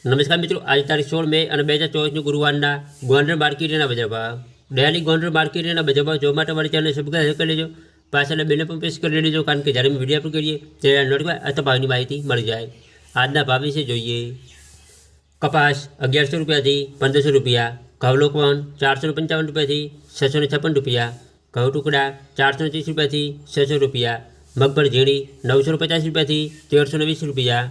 નમસ્કાર મિત્રો, આજે તારીખ 16 મે અને 2024 ગુરુવારના ગોંડલ માર્કેટના બજાર ભાવ. ડેલી ગોંડલ માર્કેટના બજાર ભાવ જોવા માટે મારી ચેનલને સબસ્ક્રાઇબ કરી લેજો. પાછળના બેલને પણ પ્રેસ કરી લેજો, કારણ કે જ્યારે અમે વિડીયો અપલોડ કરીએ ત્યારે નોટિફિકેશન અથવા ભાવની માહિતી મળી જાય. આજના ભાવ વિશે જોઈએ. કપાસ 1100 રૂપિયાથી 1500 રૂપિયા, ઘઉં લોકવન 455 રૂપિયાથી 656 રૂપિયા, ઘઉં ટુકડા 430 રૂપિયાથી 600 રૂપિયા, મગફળી ઝીણી 950 રૂપિયાથી 1320 રૂપિયા,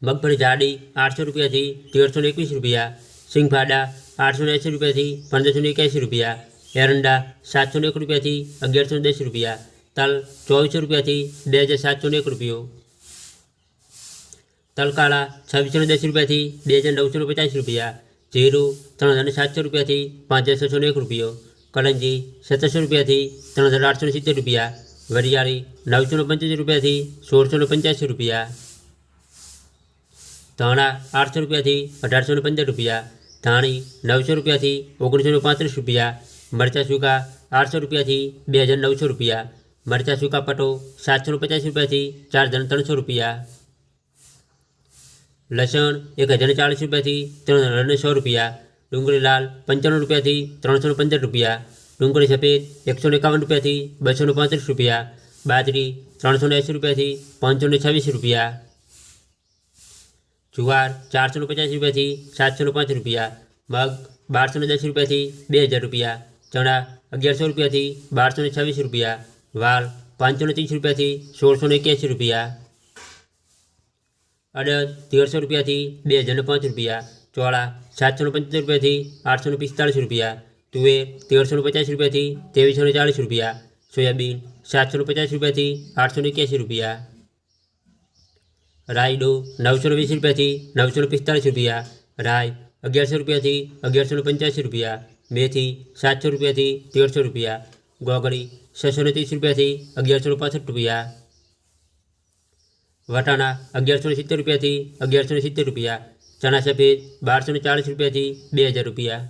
મગફળી જાડી 800 રૂપિયાથી 1321 રૂપિયા, સિંગફાડા 880 રૂપિયાથી 1581 રૂપિયા, એરંડા 701 રૂપિયાથી 1110 રૂપિયા, તલ 2400 રૂપિયાથી 2701 રૂપિયો, તલકાળા 2610 રૂપિયાથી 2950 રૂપિયા, જીરું 3700 રૂપિયાથી 5601 રૂપિયો, કલંજી 1700 રૂપિયાથી 3870 રૂપિયા, વરિયાળી 975 રૂપિયાથી 1685 રૂપિયા, ધાણા 800 રૂપિયાથી 1815 રૂપિયા, ધાણી 900 રૂપિયાથી 1935 રૂપિયા, મરચાં સૂકા 800 રૂપિયાથી 2900 રૂપિયા, મરચાં સૂકા પટો 750 રૂપિયાથી 4300 રૂપિયા, લસણ 1040 રૂપિયાથી 300100 રૂપિયા, ડુંગળી લાલ 55 રૂપિયાથી 315 રૂપિયા, ડુંગળી સફેદ 151 રૂપિયાથી 235 રૂપિયા, બાજરી 380 રૂપિયાથી 526 રૂપિયા, જુવાર 450 રૂપિયાથી 705 રૂપિયા, મગ 1210 રૂપિયાથી 2000 રૂપિયા, ચણા 1100 રૂપિયાથી 1226 રૂપિયા, વાલ 530 રૂપિયાથી 1681 રૂપિયા, અડદ 1300 રૂપિયાથી 2005 રૂપિયા, ચોળા 775 રૂપિયાથી 845 રૂપિયા, તુવેર 1350 રૂપિયાથી 2340 રૂપિયા, સોયાબીન 750 રૂપિયાથી 881 રૂપિયા, રાયડો 920 રૂપિયાથી 945 રૂપિયા, રાય 1100 રૂપિયાથી 1185 રૂપિયા, મેથી 700 રૂપિયાથી 1300 રૂપિયા, ગોગળી 630 રૂપિયાથી 1165 રૂપિયા, વટાણા 1170 રૂપિયાથી 1170 રૂપિયા, ચણા સફેદ 1240 રૂપિયાથી 2000 રૂપિયા.